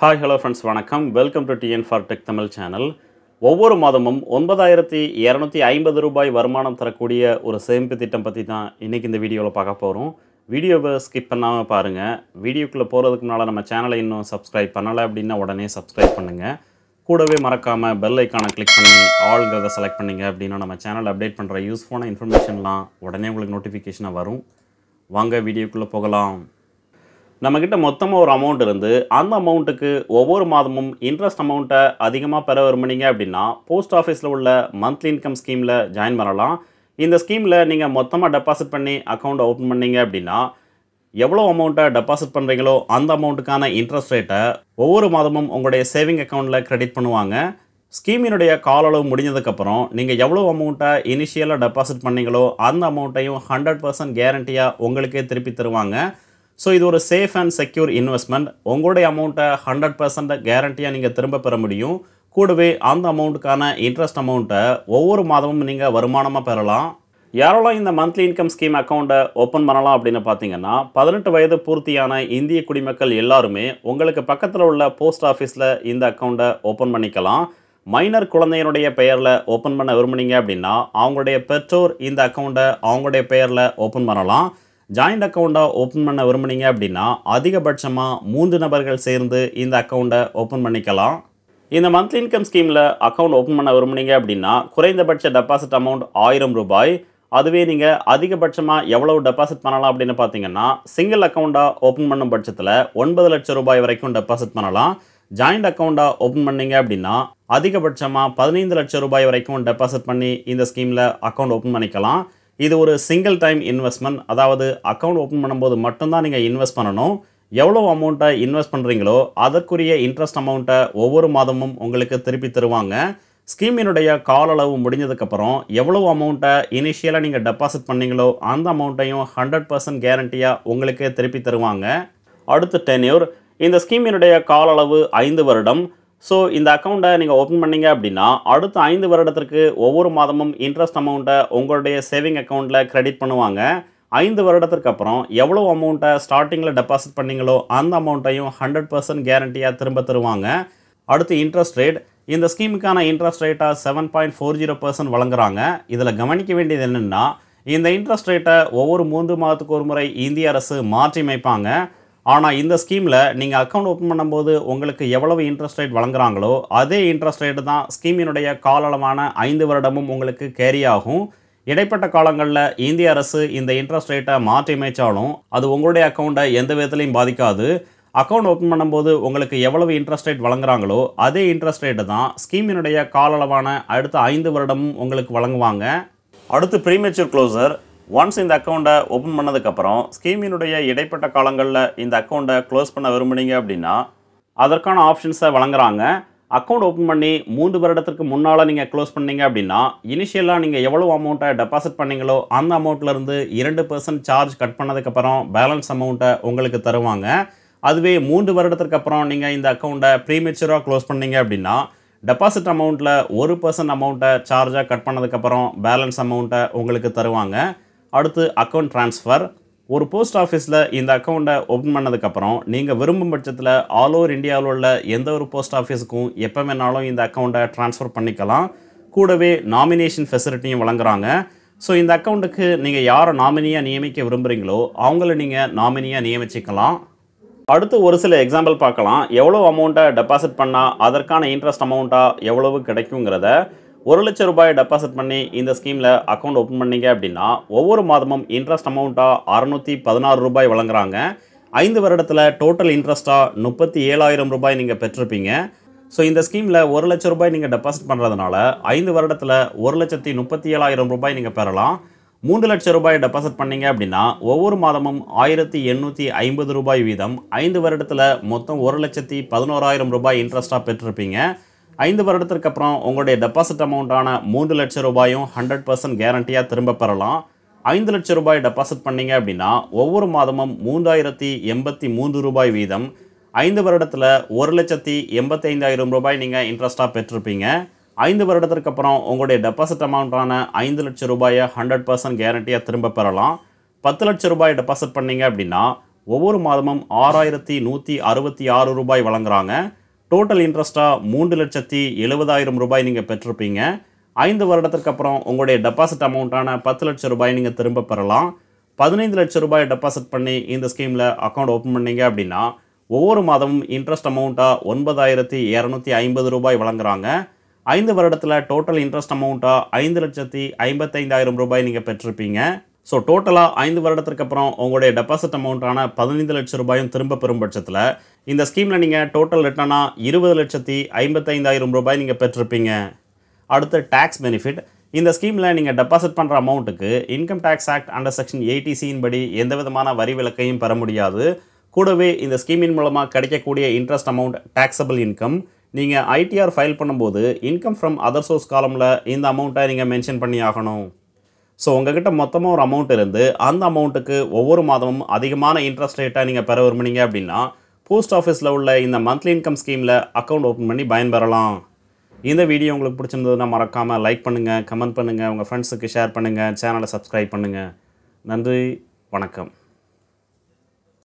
Hi, hello friends, வணக்கம். Welcome to TN for Tech Tamil channel. ஒவ்வொரு மாதமும் 9250 ரூபாய் வருமானம் தரக்கூடிய ஒரு சேமிப்பு திட்டம் பற்றி தான் இன்றைக்கி இந்த வீடியோவில் பார்க்க போகிறோம். வீடியோவை ஸ்கிப் பண்ணாமல் பாருங்கள். வீடியோக்குள்ளே போகிறதுக்கு முன்னால் நம்ம சேனலை இன்னும் சப்ஸ்கிரைப் பண்ணலை அப்படின்னா உடனே சப்ஸ்கிரைப் பண்ணுங்கள். கூடவே மறக்காமல் பெல் ஐக்கானை கிளிக் பண்ணி ஆல்ங்கிறத செலக்ட் பண்ணிங்க அப்படின்னா நம்ம சேனல் அப்டேட் பண்ணுற யூஸ்ஃபுல்லான இன்ஃபர்மேஷன்லாம் உடனே உங்களுக்கு நோட்டிஃபிகேஷனாக வரும். வாங்க வீடியோக்குள்ளே போகலாம். நம்மக்கிட்ட மொத்தமாக ஒரு அமௌண்ட் இருந்து அந்த அமௌண்ட்டுக்கு ஒவ்வொரு மாதமும் இன்ட்ரெஸ்ட் அமௌண்ட்டை அதிகமாக பெற விரும்புனீங்க அப்படின்னா போஸ்ட் ஆஃபீஸில் உள்ள மந்த்லி இன்கம் ஸ்கீமில் ஜாயின் பண்ணலாம். இந்த ஸ்கீமில் நீங்கள் மொத்தமாக டெபாசிட் பண்ணி அக்கௌண்ட் ஓப்பன் பண்ணீங்க அப்படின்னா எவ்வளோ அமௌண்ட்டை டெபாசிட் பண்ணுறீங்களோ அந்த அமௌண்ட்டுக்கான இன்ட்ரெஸ்ட் ரேட்டை ஒவ்வொரு மாதமும் உங்களுடைய சேவிங் அக்கௌண்ட்டில் கிரெடிட் பண்ணுவாங்க. ஸ்கீமினுடைய கால அளவு முடிஞ்சதுக்கப்புறம் நீங்கள் எவ்வளோ அமௌண்ட்டை இனிஷியலாக டெபாசிட் பண்ணீங்களோ அந்த அமௌண்ட்டையும் 100% கேரண்டியாக உங்களுக்கே திருப்பி தருவாங்க. ஸோ இது ஒரு சேஃப் அண்ட் செக்யூர் இன்வெஸ்ட்மெண்ட். உங்களுடைய அமௌண்ட்டை 100% கேரண்டியாக நீங்கள் திரும்ப பெற முடியும். கூடவே அந்த அமௌண்ட்டுக்கான இன்ட்ரெஸ்ட் அமௌண்ட்டை ஒவ்வொரு மாதமும் நீங்கள் வருமானமாக பெறலாம். யாரெல்லாம் இந்த மந்த்லி இன்கம் ஸ்கீம் அக்கௌண்ட்டை ஓப்பன் பண்ணலாம் அப்படின்னு பார்த்தீங்கன்னா 18 வயது பூர்த்தியான இந்திய குடிமக்கள் எல்லாருமே உங்களுக்கு பக்கத்தில் உள்ள போஸ்ட் ஆஃபீஸில் இந்த அக்கௌண்ட்டை ஓப்பன் பண்ணிக்கலாம். மைனர் குழந்தையினுடைய பெயரில் ஓப்பன் பண்ண விரும்புனீங்க அப்படின்னா அவங்களுடைய பெற்றோர் இந்த அக்கௌண்ட்டை அவங்களுடைய பெயரில் ஓப்பன் பண்ணலாம். ஜாயிண்ட் அக்கௌண்ட்டாக ஓப்பன் பண்ண விரும்புனீங்க அப்படின்னா அதிகபட்சமாக 3 நபர்கள் சேர்ந்து இந்த அக்கௌண்ட்டை ஓப்பன் பண்ணிக்கலாம். இந்த மந்த்லி இன்கம் ஸ்கீமில் அக்கௌண்ட் ஓப்பன் பண்ண விரும்புனீங்க அப்படின்னா குறைந்தபட்ச டெபாசிட் அமௌண்ட் 1000 ரூபாய். அதுவே நீங்கள் அதிகபட்சமாக எவ்வளவு டெபாசிட் பண்ணலாம் அப்படின்னு பார்த்தீங்கன்னா சிங்கிள் அக்கௌண்ட்டாக ஓப்பன் பண்ணும் பட்சத்தில் 9 லட்சம் ரூபாய் வரைக்கும் டெபாசிட் பண்ணலாம். ஜாயிண்ட் அக்கௌண்ட்டாக ஓப்பன் பண்ணீங்க அப்படின்னா அதிகபட்சமாக 15 லட்சம் ரூபாய் வரைக்கும் டெபாசிட் பண்ணி இந்த ஸ்கீமில் அக்கௌண்ட் ஓப்பன் பண்ணிக்கலாம். இது ஒரு சிங்கிள் டைம் இன்வெஸ்ட்மெண்ட். அதாவது அக்கௌண்ட் ஓப்பன் பண்ணும்போது மட்டும்தான் நீங்கள் இன்வெஸ்ட் பண்ணணும். எவ்வளோ அமௌண்ட்டை இன்வெஸ்ட் பண்ணுறீங்களோ அதற்குரிய இன்ட்ரெஸ்ட் அமௌண்ட்டை ஒவ்வொரு மாதமும் உங்களுக்கு திருப்பி தருவாங்க. ஸ்கீமினுடைய கால அளவு முடிஞ்சதுக்கப்புறம் எவ்வளோ அமௌண்ட்டை இனிஷியலாக நீங்கள் டெபாசிட் பண்ணீங்களோ அந்த அமௌண்ட்டையும் 100% கேரண்டியாக உங்களுக்கு திருப்பி தருவாங்க. அடுத்து டென்யூர். இந்த ஸ்கீமினுடைய கால அளவு 5 வருடம். ஸோ இந்த அக்கௌண்ட்டை நீங்கள் ஓப்பன் பண்ணீங்க அப்படின்னா அடுத்த 5 வருடத்திற்கு ஒவ்வொரு மாதமும் இன்ட்ரெஸ்ட் அமௌண்ட்டை உங்களுடைய சேவிங் அக்கௌண்ட்டில் கிரெடிட் பண்ணுவாங்க. 5 வருடத்திற்கு அப்புறம் எவ்வளோ அமௌண்ட்டை ஸ்டார்டிங்கில் டெபாசிட் பண்ணீங்களோ அந்த அமௌண்ட்டையும் 100% கேரண்டியாக திரும்ப தருவாங்க. அடுத்து இன்ட்ரெஸ்ட் ரேட். இந்த ஸ்கீமுக்கான இன்ட்ரெஸ்ட் ரேட்டாக 7.40% வழங்குறாங்க. இதில் கவனிக்க வேண்டியது என்னென்னா இந்த இன்ட்ரெஸ்ட் ரேட்டை ஒவ்வொரு 3 மாதத்துக்கு ஒரு முறை இந்திய அரசு மாற்றி அமைப்பாங்க. ஆனால் இந்த ஸ்கீமில் நீங்கள் அக்கௌண்ட் ஓப்பன் பண்ணும்போது உங்களுக்கு எவ்வளவு இன்ட்ரெஸ்ட் ரேட் வழங்குறாங்களோ அதே இன்ட்ரெஸ்ட் ரேட்டு தான் ஸ்கீமினுடைய கால அளவான 5 வருடமும் உங்களுக்கு கேரி ஆகும். இடைப்பட்ட காலங்களில் இந்திய அரசு இந்த இன்ட்ரெஸ்ட் ரேட்டை மாற்றி அமைச்சாலும் அது உங்களுடைய அக்கௌண்ட்டை எந்த விதத்துலையும் பாதிக்காது. அக்கௌண்ட் ஓப்பன் பண்ணும்போது உங்களுக்கு எவ்வளவு இன்ட்ரெஸ்ட் ரேட் வழங்குறாங்களோ அதே இன்ட்ரெஸ்ட் ரேட்டு தான் ஸ்கீமினுடைய கால அளவான அடுத்த 5 வருடமும் உங்களுக்கு வழங்குவாங்க. அடுத்து ப்ரீமெச்சூர் க்ளோசர். ஒன்ஸ் இந்த அக்கௌண்ட்டை ஓப்பன் பண்ணதுக்கப்புறம் ஸ்கீமினுடைய இடைப்பட்ட காலங்களில் இந்த அக்கௌண்ட்டை க்ளோஸ் பண்ண விரும்புனீங்க அப்படின்னா அதற்கான ஆப்ஷன்ஸை வழங்குறாங்க. அக்கௌண்ட் ஓப்பன் பண்ணி 3 வருடத்திற்கு முன்னால் நீங்கள் க்ளோஸ் பண்ணீங்க அப்படின்னா இனிஷியலாக நீங்கள் எவ்வளோ அமௌண்ட்டை டெபாசிட் பண்ணீங்களோ அந்த அமௌண்ட்லேருந்து 2% சார்ஜ் கட் பண்ணதுக்கப்புறம் பேலன்ஸ் அமௌண்ட்டை உங்களுக்கு தருவாங்க. அதுவே 3 வருடத்திற்கு அப்புறம் நீங்கள் இந்த அக்கௌண்ட்டை ப்ரீமெச்சூராக க்ளோஸ் பண்ணீங்க அப்படின்னா டெபாசிட் அமௌண்ட்டில் 1% அமௌண்ட்டை சார்ஜாக கட் பண்ணதுக்கப்புறம் பேலன்ஸ் அமௌண்ட்டை உங்களுக்கு தருவாங்க. அடுத்து அக்கௌண்ட் ட்ரான்ஸ்ஃபர். ஒரு போஸ்ட் ஆஃபீஸில் இந்த அக்கௌண்ட்டை ஓப்பன் பண்ணதுக்கப்புறம் நீங்கள் விரும்பும் பட்சத்தில் ஆல் ஓவர் இந்தியாவில் உள்ள எந்த ஒரு போஸ்ட் ஆஃபீஸுக்கும் எப்போ வேணாலும் இந்த அக்கௌண்ட்டை ட்ரான்ஸ்ஃபர் பண்ணிக்கலாம். கூடவே நாமினேஷன் ஃபெசிலிட்டியும் வழங்குறாங்க. ஸோ இந்த அக்கௌண்ட்டுக்கு நீங்கள் யாரை நாமினியாக நியமிக்க விரும்புகிறீங்களோ அவங்கள நீங்கள் நாமினியாக நியமிச்சிக்கலாம். அடுத்து ஒரு சில எக்ஸாம்பிள் பார்க்கலாம். எவ்வளோ அமௌண்ட்டை டெபாசிட் பண்ணால் அதற்கான இன்ட்ரெஸ்ட் அமௌண்ட்டாக எவ்வளவு கிடைக்குங்கிறத. 1 லட்சம் ரூபாய் டெபாசிட் பண்ணி இந்த ஸ்கீமில் அக்கௌண்ட் ஓப்பன் பண்ணீங்க அப்படின்னா ஒவ்வொரு மாதமும் இன்ட்ரெஸ்ட் அமௌண்ட்டாக 616 ரூபாய் வழங்குறாங்க. 5 வருடத்தில் டோட்டல் இன்ட்ரெஸ்ட்டாக 37,000 ரூபாய் நீங்கள் பெற்றிருப்பீங்க. ஸோ இந்த ஸ்கீமில் 1 லட்சம் ரூபாய் நீங்கள் டெபாசிட் பண்ணுறதுனால 5 வருடத்தில் 1,37,000 ரூபாய் நீங்கள் பெறலாம். 3 லட்சம் ரூபாய் டெபாசிட் பண்ணீங்க அப்படின்னா ஒவ்வொரு மாதமும் 1,850 ரூபாய் வீதம் 5 வருடத்தில் மொத்தம் 1,11,000 ரூபாய் இன்ட்ரெஸ்ட்டாக பெற்றிருப்பீங்க. 5 வருடத்திற்கு அப்புறம் உங்களுடைய டெபாசிட் அமௌண்ட்டான 3 லட்சம் ரூபாயும் 100% கேரண்டியாக திரும்ப பெறலாம். 5 லட்சம் ரூபாய் டெபாசிட் பண்ணீங்க அப்படின்னா ஒவ்வொரு மாதமும் 3,083 ரூபாய் வீதம் 5 வருடத்தில் 1,85,000 ரூபாய் நீங்கள் இன்ட்ரெஸ்ட்டாக பெற்றிருப்பீங்க. 5 வருடத்திற்கு அப்புறம் உங்களுடைய டெபாசிட் அமௌண்ட்டான 5 லட்சம் ரூபாயை 100% கேரண்டியாக திரும்ப பெறலாம். 10 லட்சம் ரூபாய் டெபாசிட் பண்ணீங்க அப்படின்னா ஒவ்வொரு மாதமும் 6166 ரூபாய் வழங்குறாங்க. டோட்டல் இன்ட்ரெஸ்ட்டாக 3,70,000 ரூபாய் நீங்கள் பெற்றிருப்பீங்க. 5 வருடத்திற்கு அப்புறம் உங்களுடைய டெபாசிட் அமௌண்ட்டான 10 லட்சம் ரூபாய் நீங்கள் திரும்ப பெறலாம். 15 லட்சம் ரூபாய் டெபாசிட் பண்ணி இந்த ஸ்கீமில் அக்கௌண்ட் ஓப்பன் பண்ணீங்க அப்படின்னா ஒவ்வொரு மாதமும் இன்ட்ரெஸ்ட் அமௌண்ட்டாக 9,250 ரூபாய் வழங்குறாங்க. 5 வருடத்தில் டோட்டல் இன்ட்ரெஸ்ட் அமௌண்ட்டாக 5,55,000 ரூபாய் நீங்கள் பெற்றிருப்பீங்க. ஸோ டோட்டலாக 5 வருடத்திற்கு அப்புறம் உங்களுடைய டெபாசிட் அமௌண்ட்டான 15 லட்சம் ரூபாயும் திரும்ப பெறும் பட்சத்தில் இந்த ஸ்கீமில் நீங்கள் டோட்டல் ரிட்டர்னாக 20,55,000 ரூபாய் நீங்கள் பெற்றிருப்பீங்க. அடுத்து டேக்ஸ் பெனிஃபிட். இந்த ஸ்கீமில் நீங்கள் டெபாசிட் பண்ணுற அமௌண்ட்டுக்கு income tax act under section 80C படி எந்த விதமான வரி விலக்கையும் பெற முடியாது. கூடவே இந்த ஸ்கீமின் மூலமாக கிடைக்கக்கூடிய இன்ட்ரெஸ்ட் அமௌண்ட் டேக்ஸபிள் இன்கம். நீங்கள் ஐடிஆர் ஃபைல் பண்ணும்போது இன்கம் ஃப்ரம் அதர் சோர்ஸ் காலமில் இந்த அமௌண்ட்டை நீங்கள் மென்ஷன் பண்ணி ஆகணும். ஸோ உங்ககிட்ட மொத்தமாக ஒரு அமௌண்ட் இருந்து அந்த அமௌண்ட்டுக்கு ஒவ்வொரு மாதமும் அதிகமான இன்ட்ரெஸ்ட் ரேட்டாக நீங்கள் பெற விரும்புனீங்க அப்படின்னா போஸ்ட் ஆஃபீஸில் உள்ள இந்த மந்த்லி இன்கம் ஸ்கீமில் அக்கௌண்ட் ஓப்பன் பண்ணி பயன்பெறலாம். இந்த வீடியோ உங்களுக்கு பிடிச்சிருந்ததுன்னா மறக்காமல் லைக் பண்ணுங்கள், கமெண்ட் பண்ணுங்கள், உங்கள் ஃப்ரெண்ட்ஸுக்கு ஷேர் பண்ணுங்கள், சேனலை சப்ஸ்கிரைப் பண்ணுங்கள். நன்றி, வணக்கம்.